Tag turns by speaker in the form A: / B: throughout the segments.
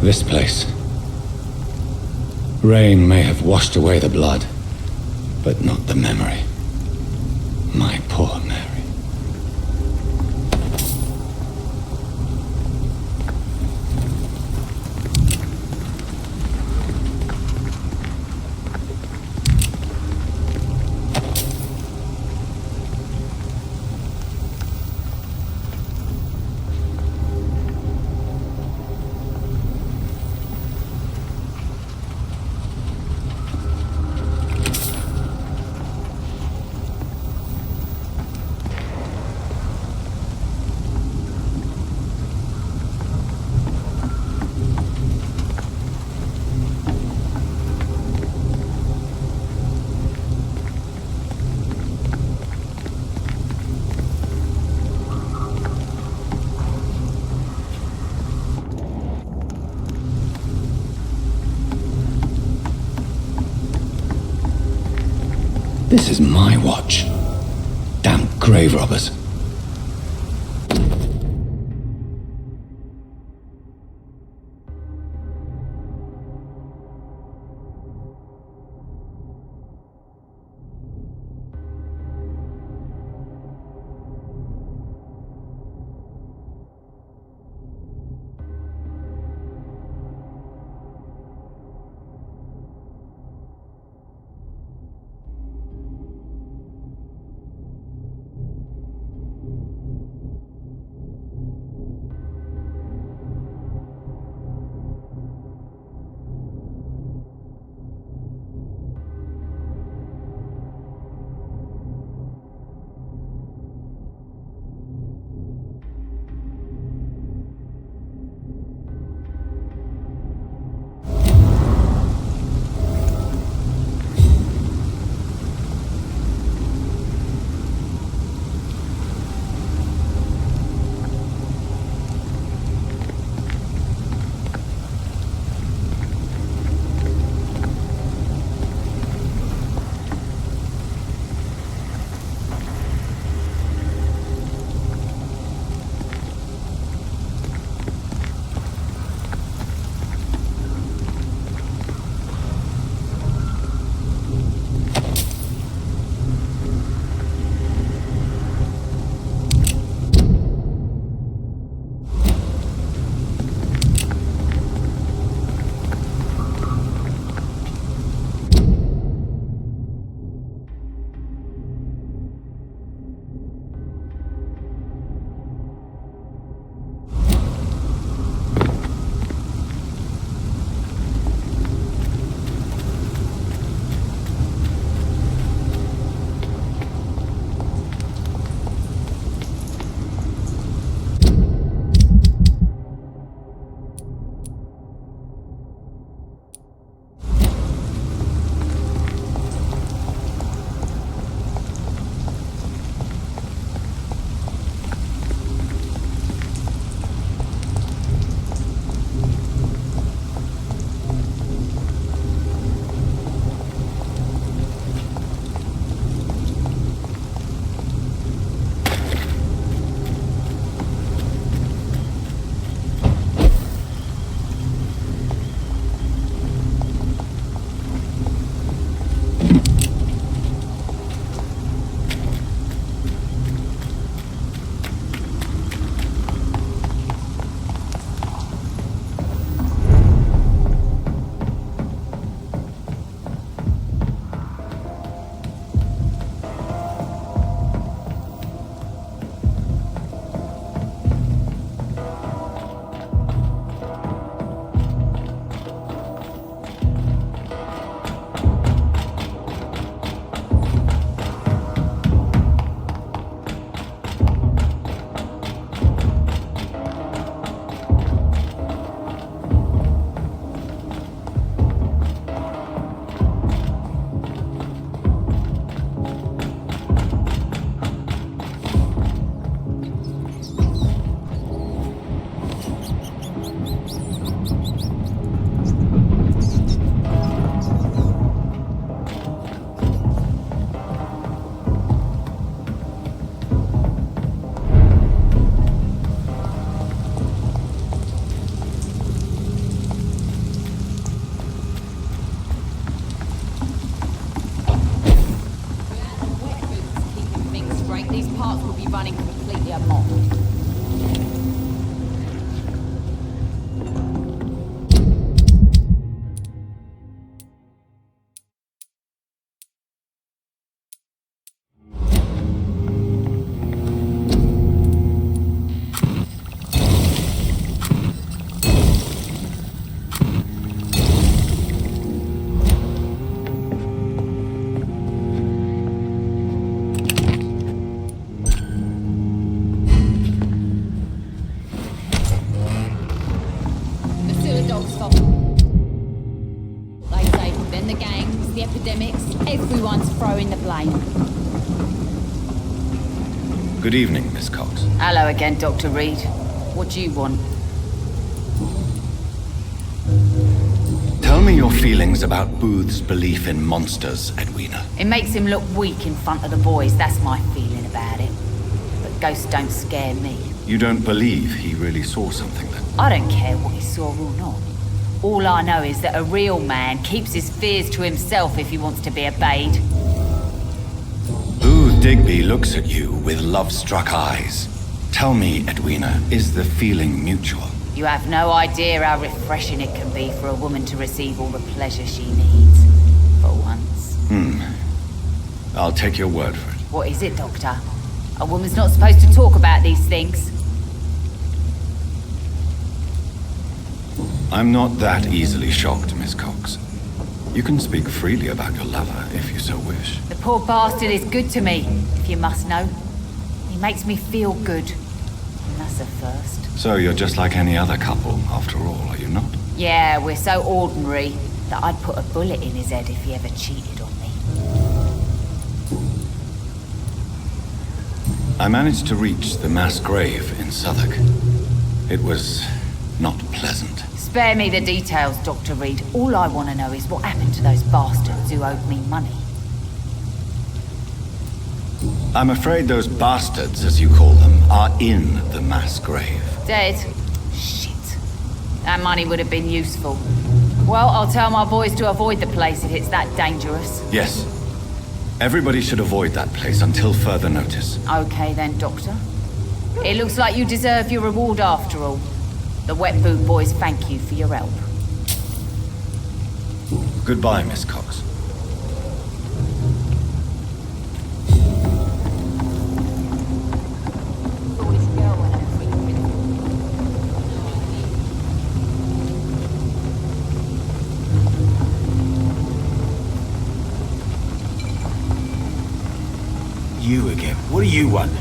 A: This place. Rain may have washed away the blood, but not the memory. My poor Mary. This is my watch. Damn grave robbers. Good evening, Miss Cox.
B: Hello again, Dr. Reed. What do you want?
A: Tell me your feelings about Booth's belief in monsters, Edwina.
B: It makes him look weak in front of the boys, that's my feeling about it. But ghosts don't scare me.
A: You don't believe he really saw something then?
B: I don't care what he saw or not. All I know is that a real man keeps his fears to himself if he wants to be obeyed.
A: Booth Digby looks at you with love-struck eyes. Tell me, Edwina, is the feeling mutual?
B: You have no idea how refreshing it can be for a woman to receive all the pleasure she needs. For once.
A: I'll take your word for it.
B: What is it, Doctor? A woman's not supposed to talk about these things.
A: I'm not that easily shocked, Miss Cox. You can speak freely about your lover, if you so wish.
B: The poor bastard is good to me, if you must know. He makes me feel good. And that's a first.
A: So you're just like any other couple, after all, are you not?
B: Yeah, we're so ordinary that I'd put a bullet in his head if he ever cheated on me.
A: I managed to reach the mass grave in Southwark. It was not pleasant.
B: Spare me the details, Dr. Reed. All I want to know is what happened to those bastards who owed me money.
A: I'm afraid those bastards, as you call them, are in the mass grave.
B: Dead? Shit. That money would have been useful. Well, I'll tell my boys to avoid the place if it's that dangerous.
A: Yes. Everybody should avoid that place until further notice.
B: Okay then, Doctor. It looks like you deserve your reward after all. The Wet Boot boys thank you for your help.
A: Goodbye, Miss Cox.
C: You again. What do you want?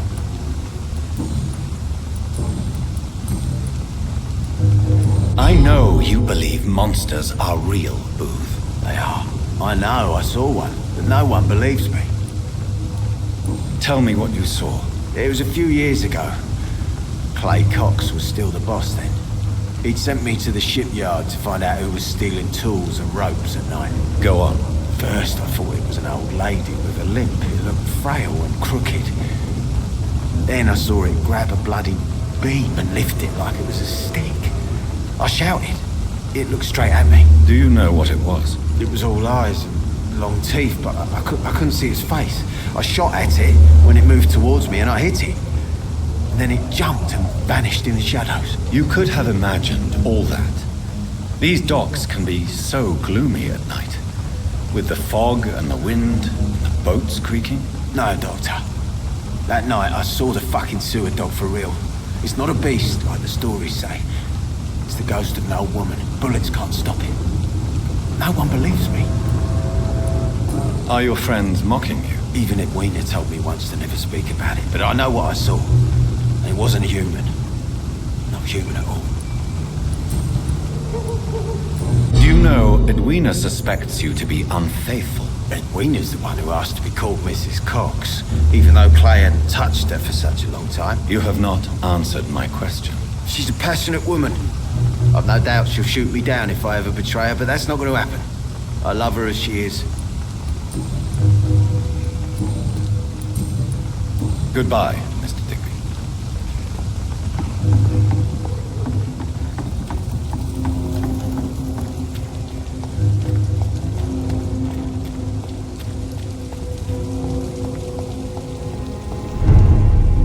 A: I know you believe monsters are real, Booth.
C: They are. I know, I saw one, but no one believes me.
A: Tell me what you saw.
C: It was a few years ago. Clay Cox was still the boss then. He'd sent me to the shipyard to find out who was stealing tools and ropes at night.
A: Go on.
C: First I thought it was an old lady with a limp. It looked frail and crooked. Then I saw it grab a bloody beam and lift it like it was a stick. I shouted. It looked straight at me.
A: Do you know what it was?
C: It was all eyes and long teeth, but I couldn't see its face. I shot at it when it moved towards me and I hit it. And then it jumped and vanished in the shadows.
A: You could have imagined all that. These docks can be so gloomy at night. With the fog and the wind and the boats creaking.
C: No, Doctor. That night I saw the fucking sewer dog for real. It's not a beast like the stories say. It's the ghost of an old woman. Bullets can't stop it. No one believes me.
A: Are your friends mocking you?
C: Even Edwina told me once to never speak about it, but I know what I saw. It wasn't a human. Not human at all.
A: Do you know Edwina suspects you to be unfaithful?
C: Edwina's the one who asked to be called Mrs. Cox, even though Clay hadn't touched her for such a long time.
A: You have not answered my question.
C: She's a passionate woman. I've no doubt she'll shoot me down if I ever betray her, but that's not going to happen. I love her as she is.
A: Goodbye, Mr. Digby.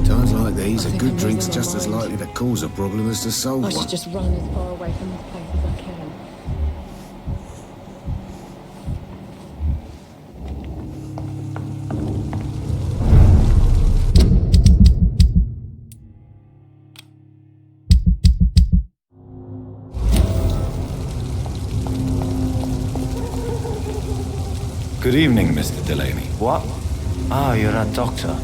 D: Times like these, a good drink's just as likely to cause a problem as to solve
E: I
D: one.
E: should just run as far away from this place as I can.
A: Good evening, Mr. Delaney.
C: What? Oh, you're a doctor.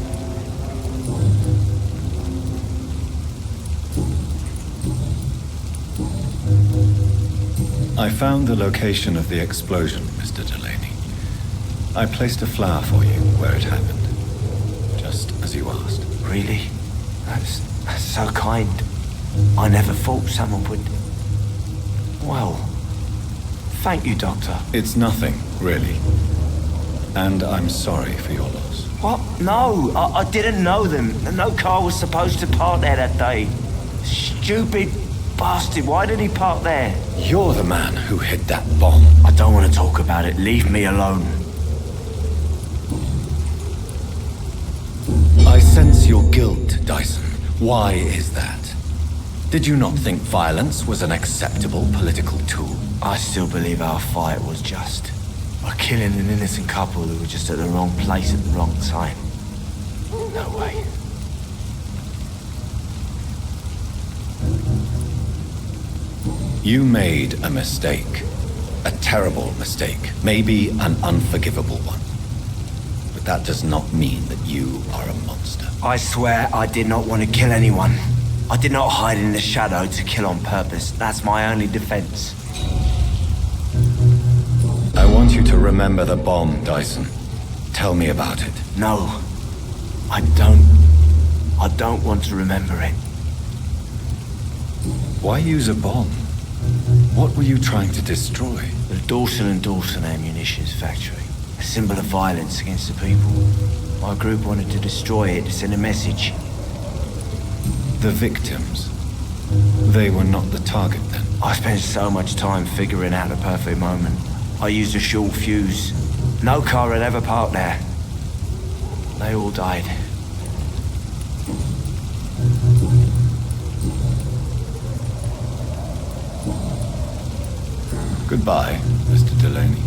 A: I found the location of the explosion, Mr. Delaney. I placed a flower for you where it happened, just as you asked.
C: really. That's so kind. I never thought someone would... Well, thank you, Doctor.
A: It's nothing, really. And I'm sorry for your loss.
C: What? No, I didn't know them. No car was supposed to park there that day. Stupid bastard, why did he park there?
A: You're the man who hid that bomb.
C: I don't want to talk about it. Leave me alone.
A: I sense your guilt, Dyson. Why is that? Did you not think violence was an acceptable political tool?
C: I still believe our fight was just. By killing an innocent couple who were just at the wrong place at the wrong time. No way.
A: You made a mistake. A terrible mistake. Maybe an unforgivable one. But that does not mean that you are a monster.
C: I swear I did not want to kill anyone. I did not hide in the shadow to kill on purpose. That's my only defense.
A: I want you to remember the bomb, Dyson. Tell me about it.
C: No. I don't want to remember it.
A: Why use a bomb? What were you trying to destroy?
C: The Dawson & Dawson ammunitions factory. A symbol of violence against the people. My group wanted to destroy it to send a message.
A: The victims. They were not the target then.
C: I spent so much time figuring out the perfect moment. I used a short fuse. No car had ever parked there. They all died.
A: Goodbye, Mr. Delaney.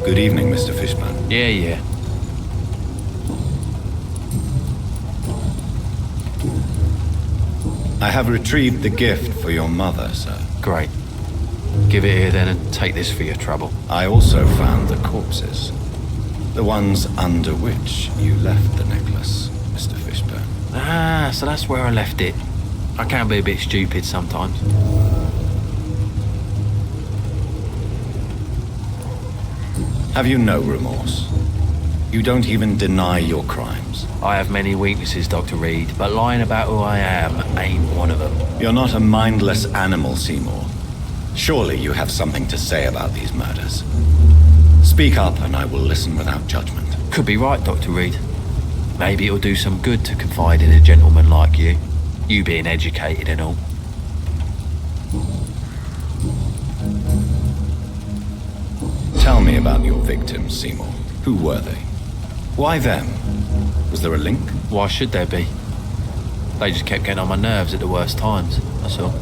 A: Good evening, Mr. Fishburne.
F: Yeah.
A: I have retrieved the gift for your mother, sir.
F: Great. Give it here then and take this for your trouble.
A: I also found the corpses. The ones under which you left the necklace, Mr. Fishburne.
F: Ah, so that's where I left it. I can be a bit stupid sometimes.
A: Have you no remorse? You don't even deny your crimes.
F: I have many weaknesses, Dr. Reed, but lying about who I am ain't one of them.
A: You're not a mindless animal, Seymour. Surely you have something to say about these murders. Speak up and I will listen without judgment.
F: Could be right, Dr. Reed. Maybe it'll do some good to confide in a gentleman like you. You being educated and all.
A: Tell me about your victims, Seymour. Who were they? Why them? Was there a link?
F: Why should there be? They just kept getting on my nerves at the worst times, that's all.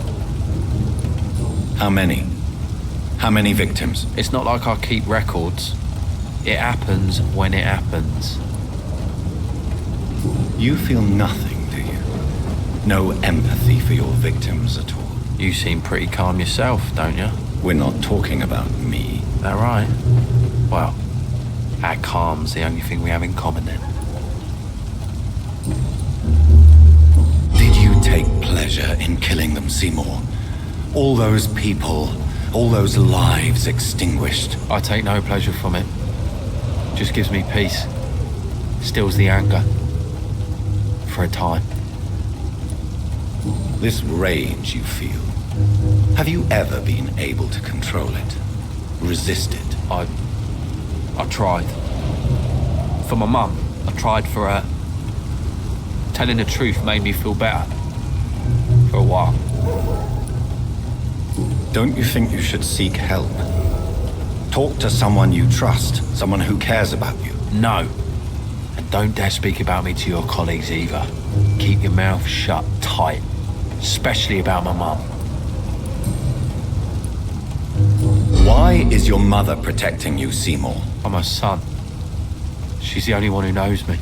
A: How many? How many victims?
F: It's not like I keep records. It happens when it happens.
A: You feel nothing, do you? No empathy for your victims at all?
F: You seem pretty calm yourself, don't you?
A: We're not talking about me.
F: That right? Well, our calm's the only thing we have in common then.
A: Did you take pleasure in killing them, Seymour? All those people, all those lives extinguished.
F: I take no pleasure from it. Just gives me peace. Stills the anger. For a time.
A: This rage you feel, have you ever been able to control it? Resist it?
F: I tried. For my mum, I tried for her. Telling the truth made me feel better. For a while.
A: Don't you think you should seek help? Talk to someone you trust, someone who cares about you.
F: No. And don't dare speak about me to your colleagues either. Keep your mouth shut tight. Especially about my mum.
A: Why is your mother protecting you, Seymour?
F: I'm her son. She's the only one who knows me.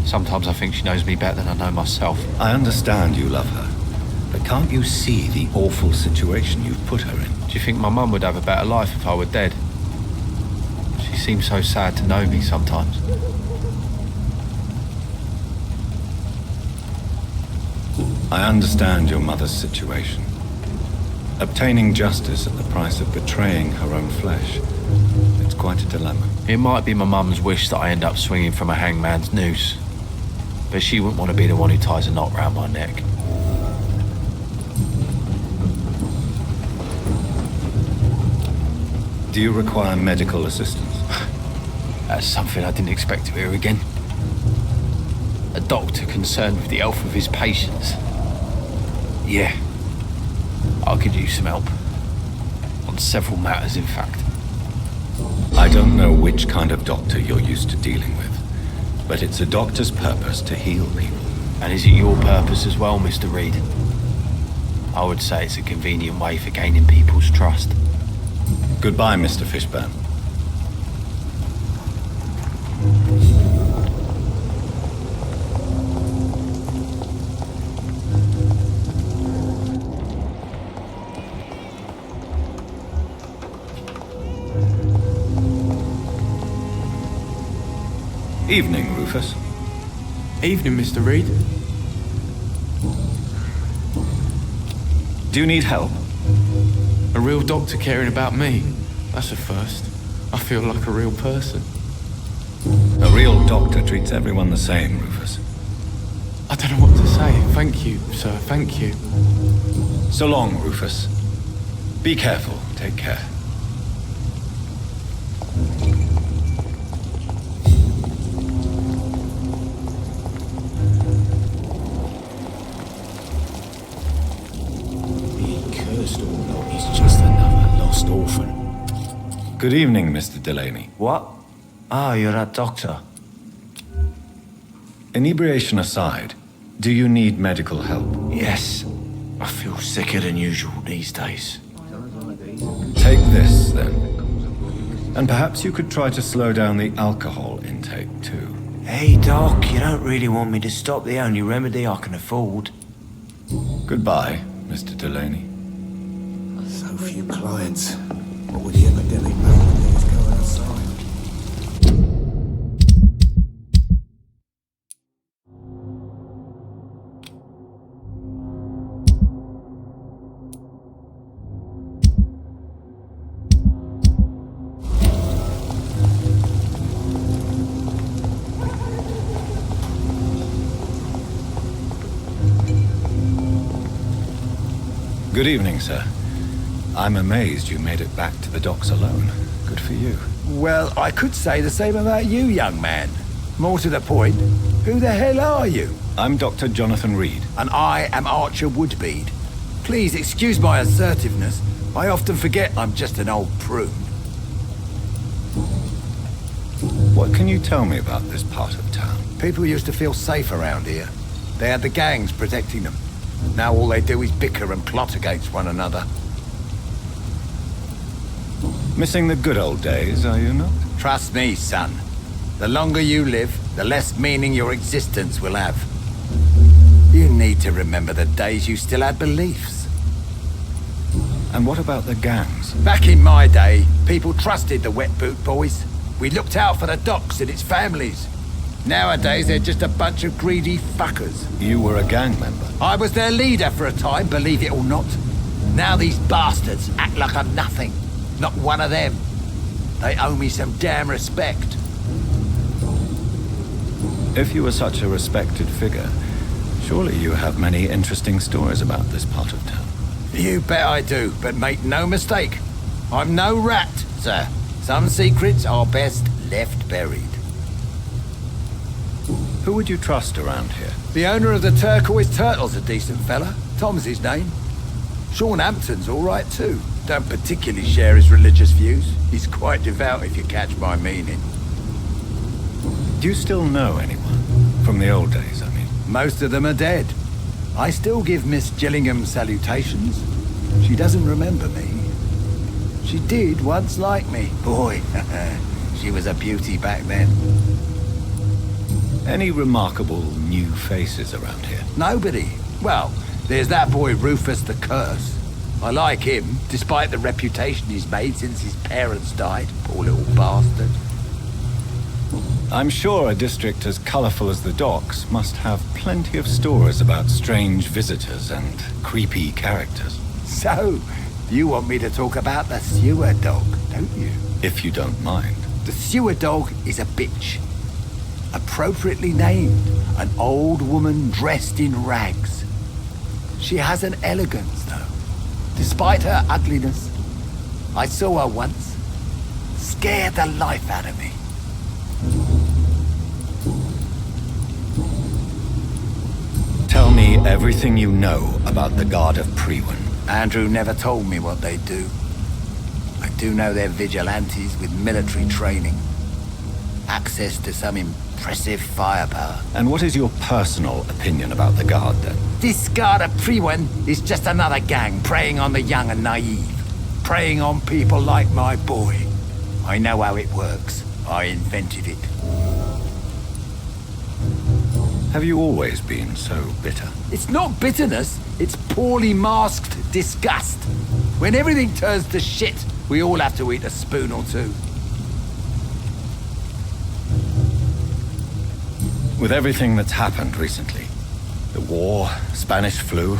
F: Sometimes I think she knows me better than I know myself.
A: I understand you love her. But can't you see the awful situation you've put her in?
F: Do you think my mum would have a better life if I were dead? She seems so sad to know me sometimes.
A: I understand your mother's situation. Obtaining justice at the price of betraying her own flesh. It's quite a dilemma.
F: It might be my mum's wish that I end up swinging from a hangman's noose. But she wouldn't want to be the one who ties a knot round my neck.
A: Do you require medical assistance?
F: That's something I didn't expect to hear again. A doctor concerned with the health of his patients. Yeah, I could use some help. On several matters, in fact.
A: I don't know which kind of doctor you're used to dealing with, but it's a doctor's purpose to heal people.
F: And is it your purpose as well, Mr. Reed? I would say it's a convenient way for gaining people's trust.
A: Goodbye, Mr. Fishburne. Evening, Rufus.
G: Evening, Mr. Reed.
A: Do you need help?
G: A real doctor caring about me. That's a first. I feel like a real person.
A: A real doctor treats everyone the same, Rufus.
G: I don't know what to say. Thank you, sir. Thank you.
A: So long, Rufus. Be careful. Take care.
D: He's just another lost orphan.
A: Good evening, Mr. Delaney.
C: What? Ah, you're that doctor.
A: Inebriation aside, do you need medical help?
C: Yes. I feel sicker than usual these days.
A: Take this, then. And perhaps you could try to slow down the alcohol intake, too.
C: Hey, Doc, you don't really want me to stop the only remedy I can afford.
A: Goodbye, Mr. Delaney.
D: So few clients. What would the epidemic know when things go outside?
A: Good evening, sir. I'm amazed you made it back to the docks alone. Good for you.
H: Well, I could say the same about you, young man. More to the point, who the hell are you?
A: I'm Dr. Jonathan Reed.
H: And I am Archer Woodbead. Please excuse my assertiveness. I often forget I'm just an old prune.
A: What can you tell me about this part of town?
H: People used to feel safe around here. They had the gangs protecting them. Now all they do is bicker and plot against one another.
A: Missing the good old days, are you not?
H: Trust me, son. The longer you live, the less meaning your existence will have. You need to remember the days you still had beliefs.
A: And what about the gangs?
H: Back in my day, people trusted the wet boot boys. We looked out for the docks and its families. Nowadays, they're just a bunch of greedy fuckers.
A: You were a gang member.
H: I was their leader for a time, believe it or not. Now these bastards act like I'm nothing. Not one of them. They owe me some damn respect.
A: If you were such a respected figure, surely you have many interesting stories about this part of town.
H: You bet I do, but make no mistake. I'm no rat, sir. Some secrets are best left buried.
A: Who would you trust around here?
H: The owner of the Turquoise Turtle's a decent fella. Tom's his name. Sean Hampton's all right too. Don't particularly share his religious views. He's quite devout if you catch my meaning.
A: Do you still know anyone? From the old days, I mean.
H: Most of them are dead. I still give Miss Gillingham salutations. She doesn't remember me. She did once like me. Boy, she was a beauty back then.
A: Any remarkable new faces around here?
H: Nobody. Well, There's that boy Rufus the Curse. I like him, despite the reputation he's made since his parents died. Poor little bastard.
A: I'm sure a district as colorful as the docks must have plenty of stories about strange visitors and creepy characters.
H: So, you want me to talk about the sewer dog, don't you?
A: If you don't mind.
H: The sewer dog is a bitch. Appropriately named, an old woman dressed in rags. She has an elegance, though. Despite her ugliness, I saw her once. Scared the life out of me.
A: Tell me everything you know about the Guard of Priwen.
H: Andrew never told me what they do. I do know they're vigilantes with military training. Access to some impressive firepower.
A: And what is your personal opinion about the Guard, then?
H: This Guard of Priwen is just another gang preying on the young and naive. Preying on people like my boy. I know how it works. I invented it.
A: Have you always been so bitter?
H: It's not bitterness, it's poorly masked disgust. When everything turns to shit, we all have to eat a spoon or two.
A: With everything that's happened recently, the war, Spanish flu,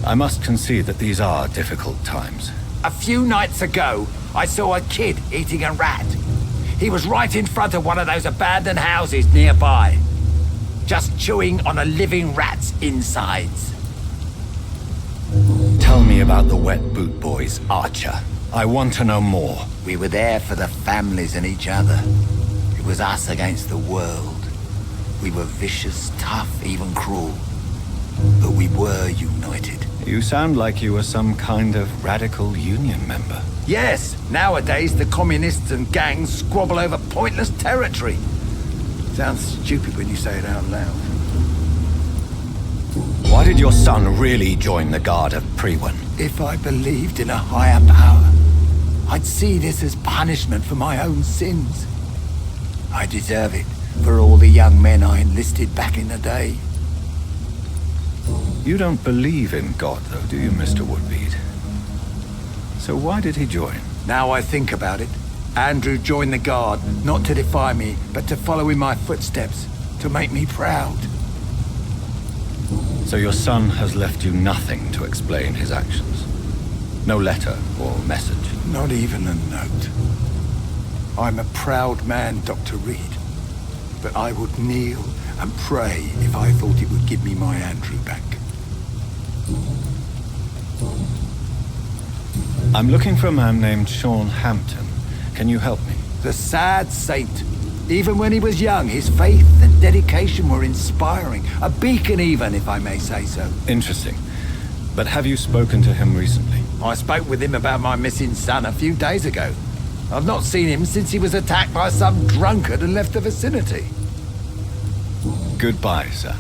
A: I must concede that these are difficult times.
H: A few nights ago, I saw a kid eating a rat. He was right in front of one of those abandoned houses nearby. Just chewing on a living rat's insides.
A: Tell me about the Wet Boot Boys, Archer. I want to know more.
H: We were there for the families and each other. It was us against the world. We were vicious, tough, even cruel. But we were united.
A: You sound like you were some kind of radical union member.
H: Yes, nowadays the communists and gangs squabble over pointless territory. Sounds stupid when you say it out loud.
A: Why did your son really join the Guard of Priwen?
H: If I believed in a higher power, I'd see this as punishment for my own sins. I deserve it for all the young men I enlisted back in the day.
A: You don't believe in God, though, do you, Mr. Woodbead? So why did he join?
H: Now I think about it, Andrew joined the Guard, not to defy me, but to follow in my footsteps, to make me proud.
A: So your son has left you nothing to explain his actions? No letter or message?
H: Not even a note. I'm a proud man, Dr. Reed, but I would kneel and pray if I thought it would give me my Andrew back.
A: I'm looking for a man named Sean Hampton. Can you help me?
H: The sad saint. Even when he was young, his faith and dedication were inspiring. A beacon even, if I may say so.
A: Interesting. But have you spoken to him recently?
H: I spoke with him about my missing son a few days ago. I've not seen him since he was attacked by some drunkard and left the vicinity.
A: Goodbye, sir.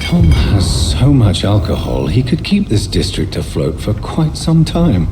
A: Tom has so much alcohol, he could keep this district afloat for quite some time.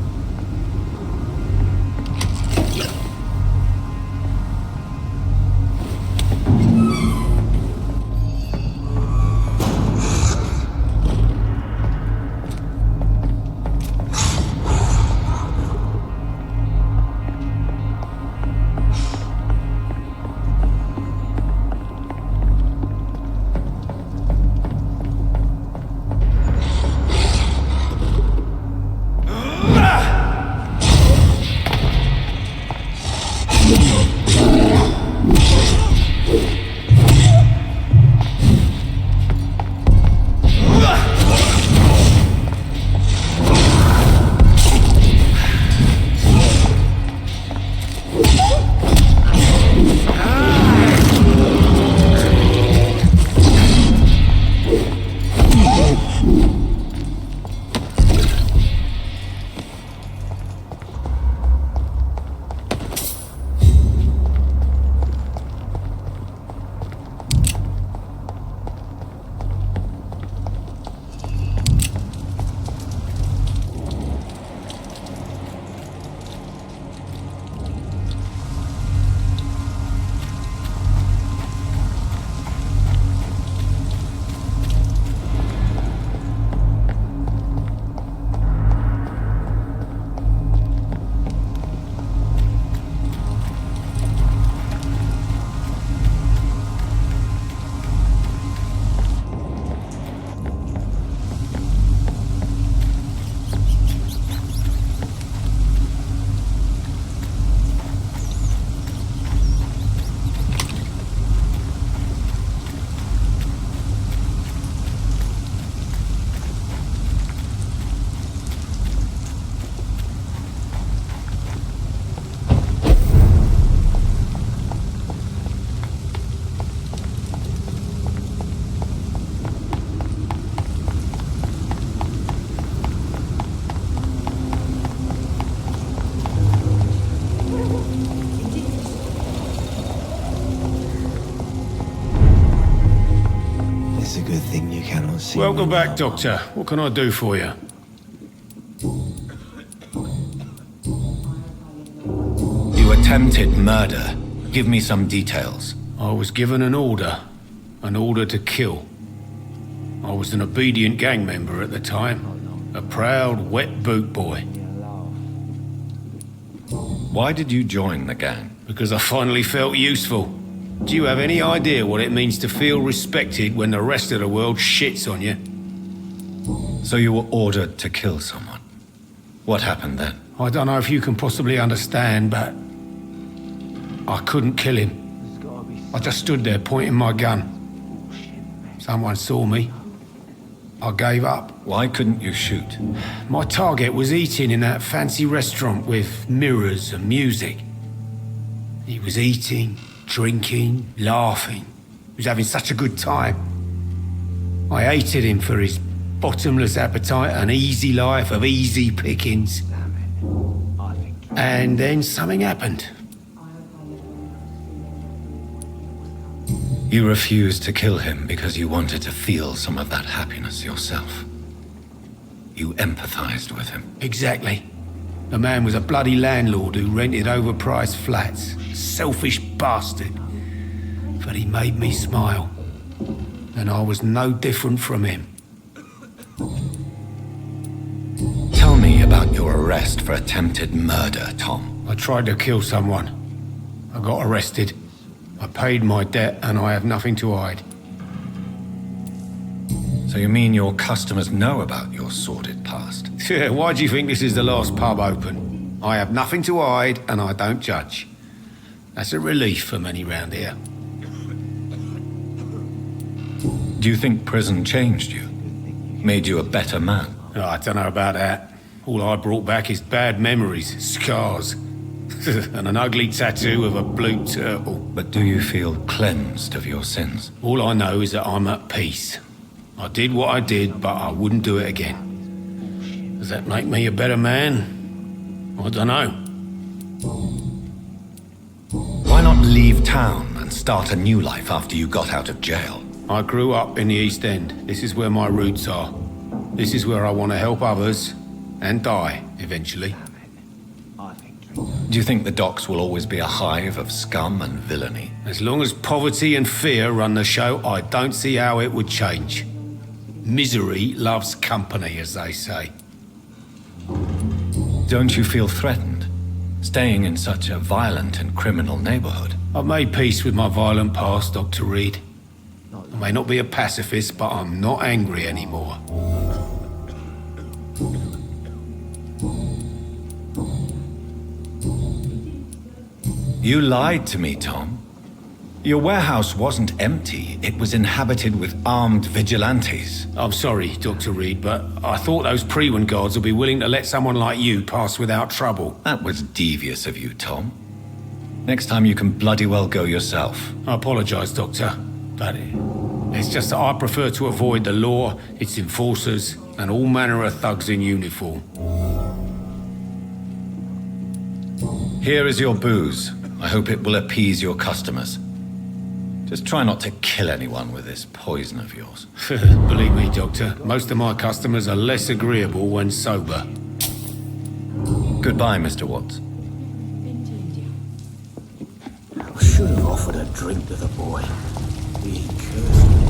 C: Welcome back, Doctor. What can I do for you?
A: You attempted murder. Give me some details.
C: I was given an order to kill. I was an obedient gang member at the time, a proud, wet boot boy.
A: Why did you join the gang?
C: Because I finally felt useful. Do you have any idea what it means to feel respected when the rest of the world shits on you?
A: So you were ordered to kill someone. What happened then?
C: I don't know if you can possibly understand, but I couldn't kill him. I just stood there pointing my gun. Someone saw me. I gave up.
A: Why couldn't you shoot?
C: My target was eating in that fancy restaurant with mirrors and music. He was eating, drinking, laughing. He was having such a good time. I hated him for his bottomless appetite and easy life of easy pickings. And then something happened.
A: You refused to kill him because you wanted to feel some of that happiness yourself. You empathized with him.
C: Exactly. The man was a bloody landlord who rented overpriced flats. Selfish bastard. But he made me smile. And I was no different from him.
A: Tell me about your arrest for attempted murder, Tom.
C: I tried to kill someone. I got arrested. I paid my debt and I have nothing to hide.
A: So you mean your customers know about your sordid past?
C: Yeah, why do you think this is the last pub open? I have nothing to hide and I don't judge. That's a relief for many round here.
A: Do you think prison changed you? Made you a better man?
C: Oh, I don't know about that. All I brought back is bad memories, scars, and an ugly tattoo of a blue turtle.
A: But do you feel cleansed of your sins?
C: All I know is that I'm at peace. I did what I did, but I wouldn't do it again. Does that make me a better man? I don't know.
A: Why not leave town and start a new life after you got out of jail?
I: I grew up in the East End. This is where my roots are. This is where I want to help others and die, eventually.
A: Do you think the docks will always be a hive of scum and villainy?
I: As long as poverty and fear run the show, I don't see how it would change. Misery loves company, as they say.
A: Don't you feel threatened, staying in such a violent and criminal neighborhood?
I: I've made peace with my violent past, Dr. Reed. I may not be a pacifist, but I'm not angry anymore.
A: You lied to me, Tom. Your warehouse wasn't empty. It was inhabited with armed vigilantes.
I: I'm sorry, Dr. Reed, but I thought those Prewen guards would be willing to let someone like you pass without trouble.
A: That was devious of you, Tom. Next time you can bloody well go yourself.
I: I apologize, Doctor, but it's just that I prefer to avoid the law, its enforcers, and all manner of thugs in uniform.
A: Here is your booze. I hope it will appease your customers. Just try not to kill anyone with this poison of yours.
I: Believe me, Doctor, most of my customers are less agreeable when sober.
A: Goodbye, Mr. Watts.
D: I should have offered a drink to the boy. He cursed me.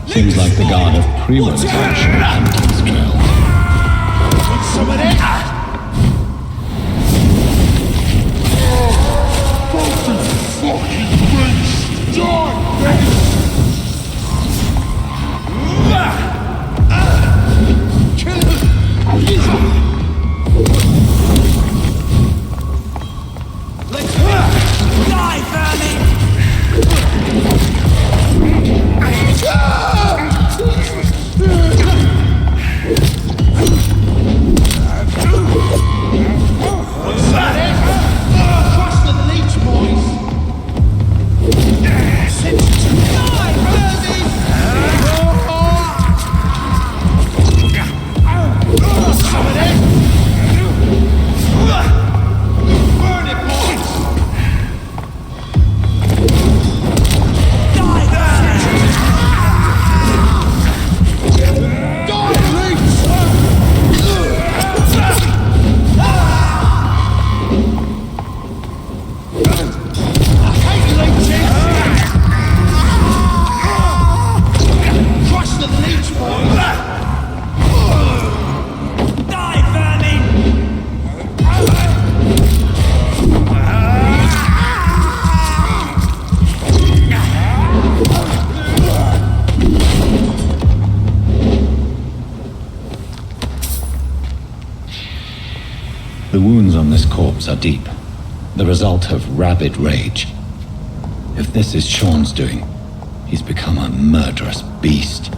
J: Seems like the god of Prewen's action hunting's trail.
K: Want some of that? Fucking beast! Die, Let's die, Vermin!
J: The wounds on this corpse are deep, the result of rabid rage. If this is Sean's doing, he's become a murderous beast.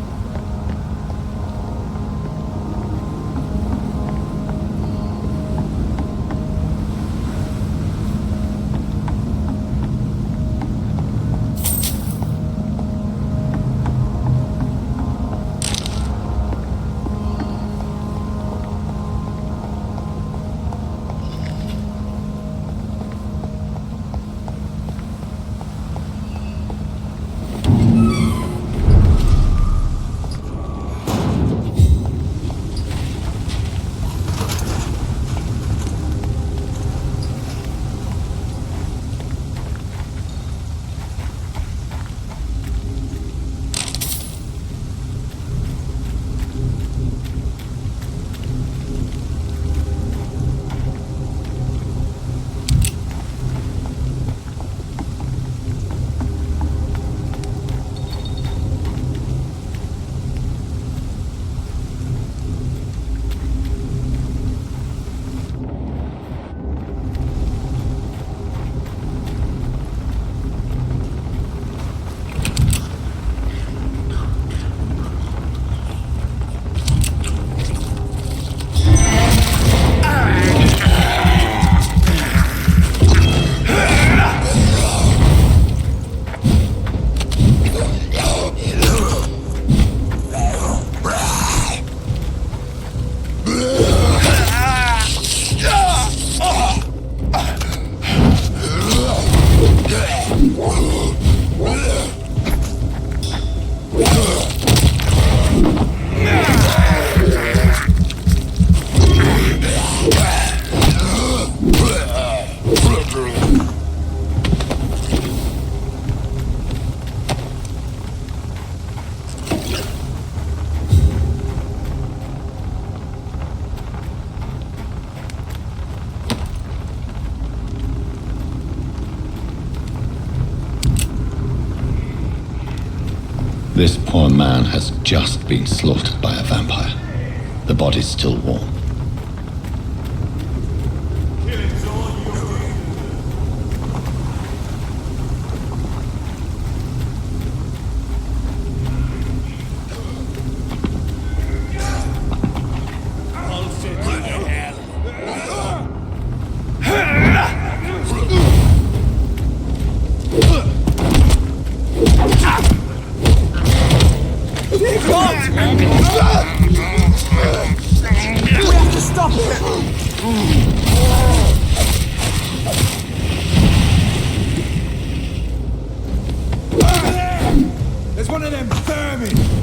J: This poor man has just been slaughtered by a vampire. The body's still warm.
K: There's one of them vermin!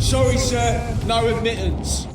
K: Sorry, sir. No admittance.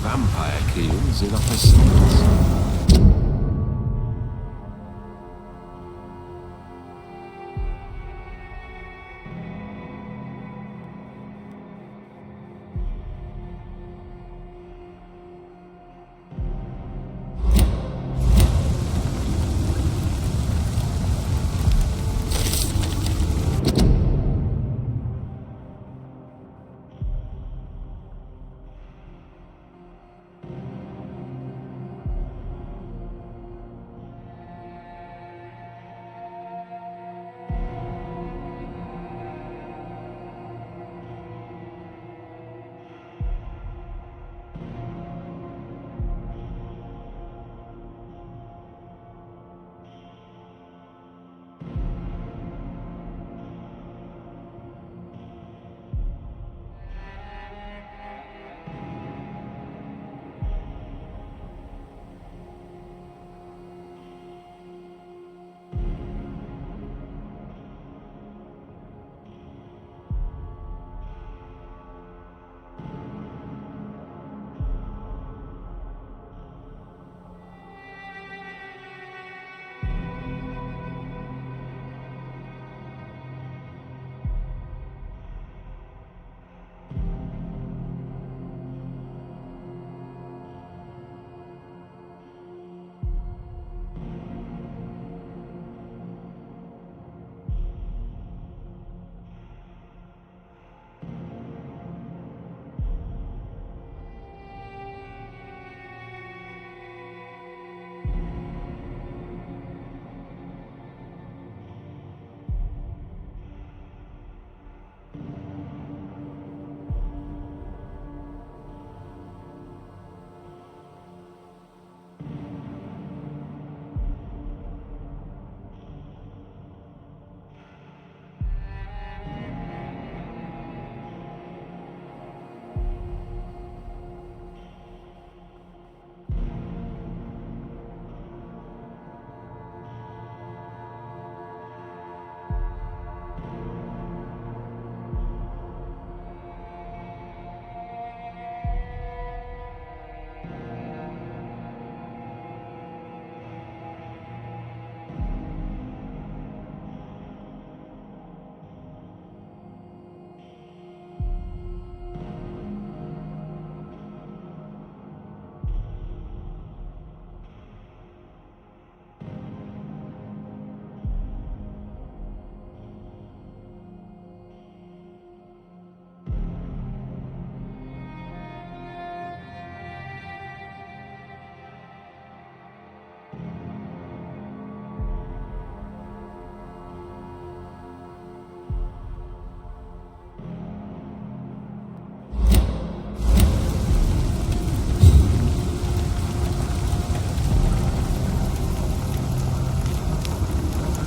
L: Vampire killings in upper cells.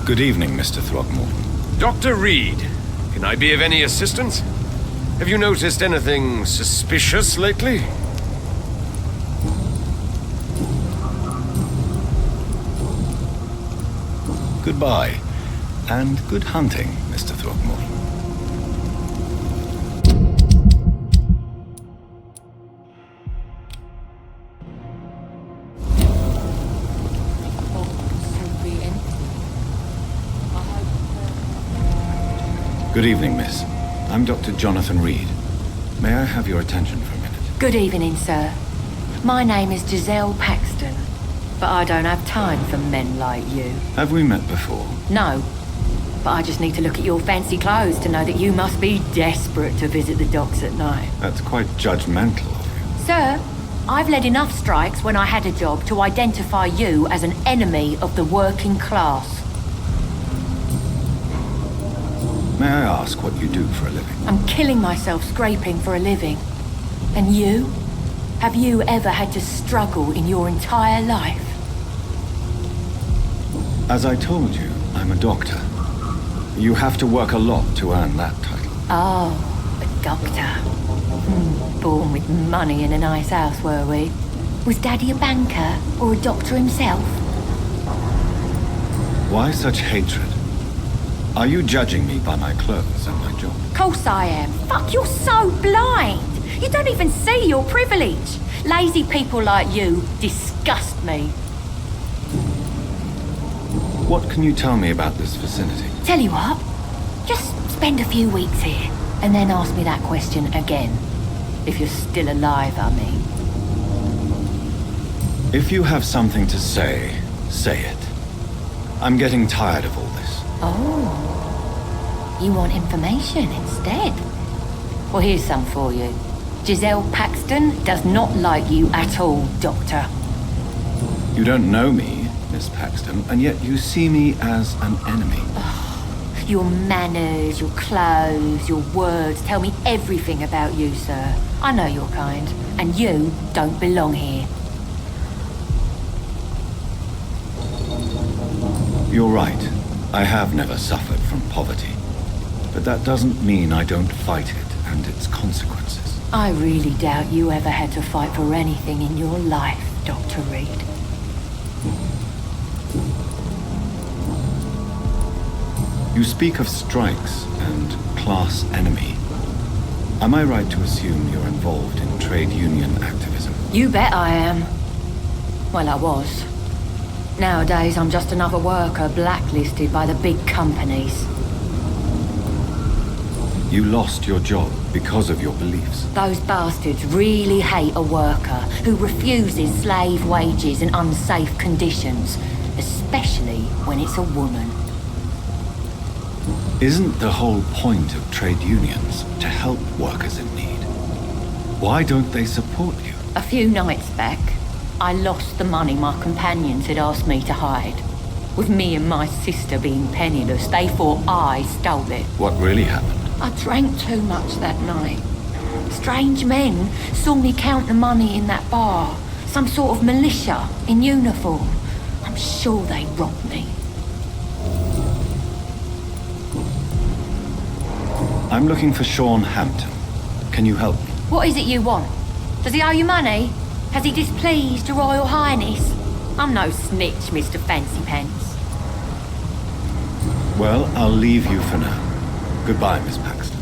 A: Good evening, Mr. Throgmorton.
M: Dr. Reed, can I be of any assistance? Have you noticed anything suspicious lately?
A: Goodbye, and good hunting, Mr. Throgmorton. Good evening, miss. I'm Dr. Jonathan Reed. May I have your attention for a minute?
N: Good evening, sir. My name is Giselle Paxton, but I don't have time for men like you.
A: Have we met before?
N: No, but I just need to look at your fancy clothes to know that you must be desperate to visit the docks at night.
A: That's quite judgmental of you.
N: Sir, I've led enough strikes when I had a job to identify you as an enemy of the working class.
A: May I ask what you do for a living?
N: I'm killing myself scraping for a living. And you? Have you ever had to struggle in your entire life?
A: As I told you, I'm a doctor. You have to work a lot to earn that title.
N: Oh, a doctor. Born with money in a nice house, were we? Was Daddy a banker or a doctor himself?
A: Why such hatred? Are you judging me by my clothes and my job?
N: Course I am. Fuck, you're so blind. You don't even see your privilege. Lazy people like you disgust me.
A: What can you tell me about this vicinity?
N: Tell you what, just spend a few weeks here and then ask me that question again. If you're still alive, I mean.
A: If you have something to say, say it. I'm getting tired of all this.
N: Oh, you want information instead? Well, here's some for you. Giselle Paxton does not like you at all, Doctor.
A: You don't know me, Miss Paxton, and yet you see me as an enemy.
N: Your manners, your clothes, your words tell me everything about you, sir. I know your kind, and you don't belong here.
A: You're right. I have never suffered from poverty. But that doesn't mean I don't fight it and its consequences.
N: I really doubt you ever had to fight for anything in your life, Dr. Reed.
A: You speak of strikes and class enemy. Am I right to assume you're involved in trade union activism?
N: You bet I am. Well, I was. Nowadays, I'm just another worker blacklisted by the big companies.
A: You lost your job because of your beliefs.
N: Those bastards really hate a worker who refuses slave wages and unsafe conditions, especially when it's a woman.
A: Isn't the whole point of trade unions to help workers in need? Why don't they support you?
N: A few nights back, I lost the money my companions had asked me to hide. With me and my sister being penniless, they thought I stole it.
A: What really happened?
N: I drank too much that night. Strange men saw me count the money in that bar. Some sort of militia in uniform. I'm sure they robbed me.
A: I'm looking for Sean Hampton. Can you help me?
N: What is it you want? Does he owe you money? Has he displeased your Royal Highness? I'm no snitch, Mr. Fancy Pants.
A: Well, I'll leave you for now. Goodbye, Miss Paxton.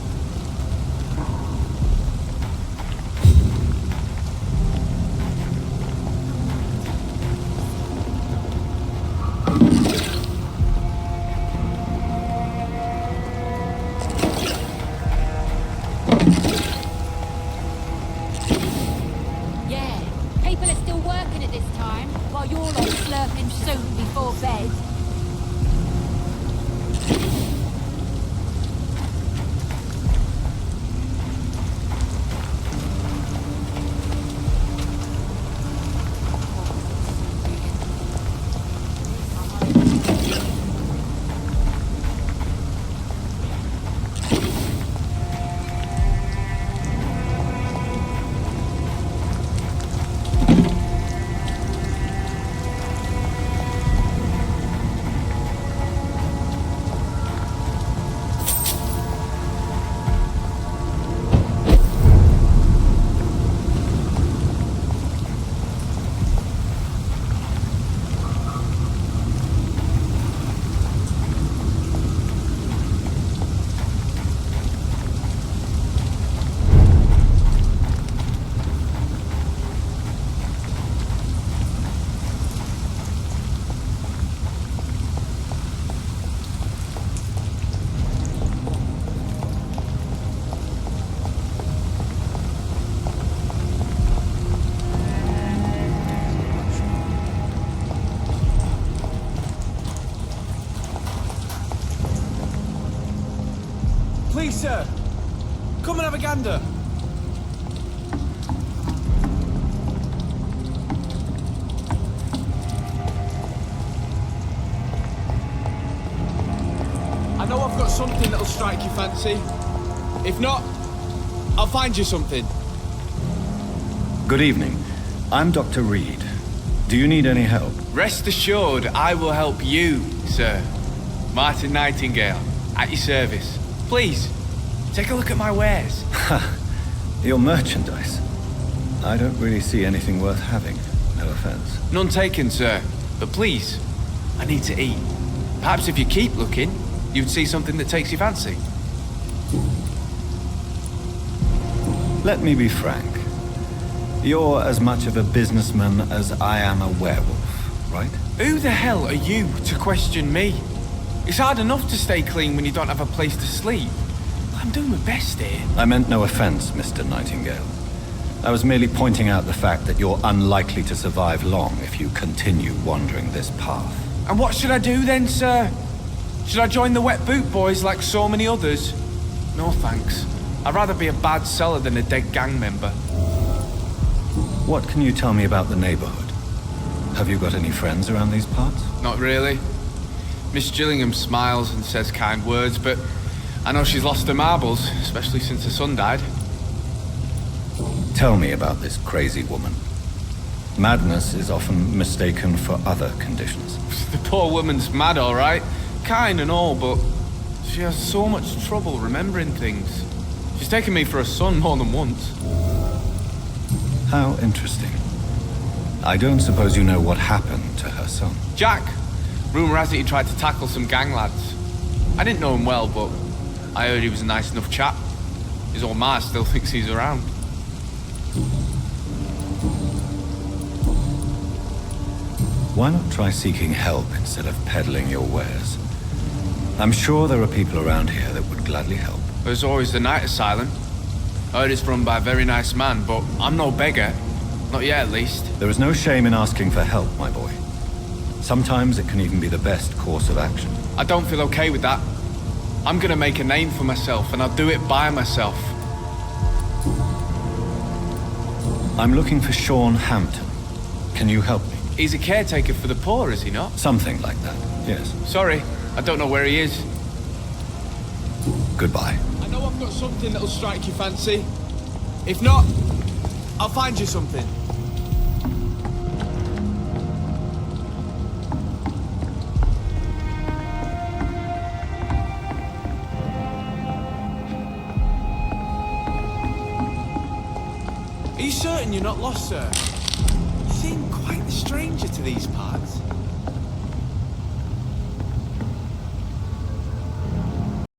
B: Yeah, people are still working at this time, while you're all slurping soup before bed.
K: Please, sir. Come and have a gander. I know I've got something that'll strike your fancy. If not, I'll find you something.
A: Good evening. I'm Dr. Reed. Do you need any help?
F: Rest assured, I will help you, sir. Martin Nightingale, at your service. Please, take a look at my wares.
A: Your merchandise. I don't really see anything worth having. No offense.
F: None taken, sir. But please, I need to eat. Perhaps if you keep looking, you'd see something that takes your fancy.
A: Let me be frank. You're as much of a businessman as I am a werewolf, right?
F: Who the hell are you to question me? It's hard enough to stay clean when you don't have a place to sleep. I'm doing my best here.
A: I meant no offense, Mr. Nightingale. I was merely pointing out the fact that you're unlikely to survive long if you continue wandering this path.
F: And what should I do then, sir? Should I join the Wet Boot Boys like so many others? No thanks. I'd rather be a bad seller than a dead gang member.
A: What can you tell me about the neighborhood? Have you got any friends around these parts?
F: Not really. Miss Gillingham smiles and says kind words, but I know she's lost her marbles, especially since her son died.
A: Tell me about this crazy woman. Madness is often mistaken for other conditions.
F: The poor woman's mad, all right. Kind and all, but she has so much trouble remembering things. She's taken me for a son more than once.
A: How interesting. I don't suppose you know what happened to her son.
F: Jack! Rumour has it he tried to tackle some gang lads. I didn't know him well, but I heard he was a nice enough chap. His old ma still thinks he's around.
A: Why not try seeking help instead of peddling your wares? I'm sure there are people around here that would gladly help.
F: There's always the night asylum. I heard it's run by a very nice man, but I'm no beggar. Not yet, at least.
A: There is no shame in asking for help, my boy. Sometimes it can even be the best course of action.
F: I don't feel okay with that. I'm gonna make a name for myself, and I'll do it by myself.
A: I'm looking for Sean Hampton. Can you help me?
F: He's a caretaker for the poor, is he not?
A: Something like that, yes.
F: Sorry, I don't know where he is.
A: Goodbye.
K: I know I've got something that'll strike your fancy. If not, I'll find you something. Are you certain you're not lost, sir? You seem quite the stranger to these parts.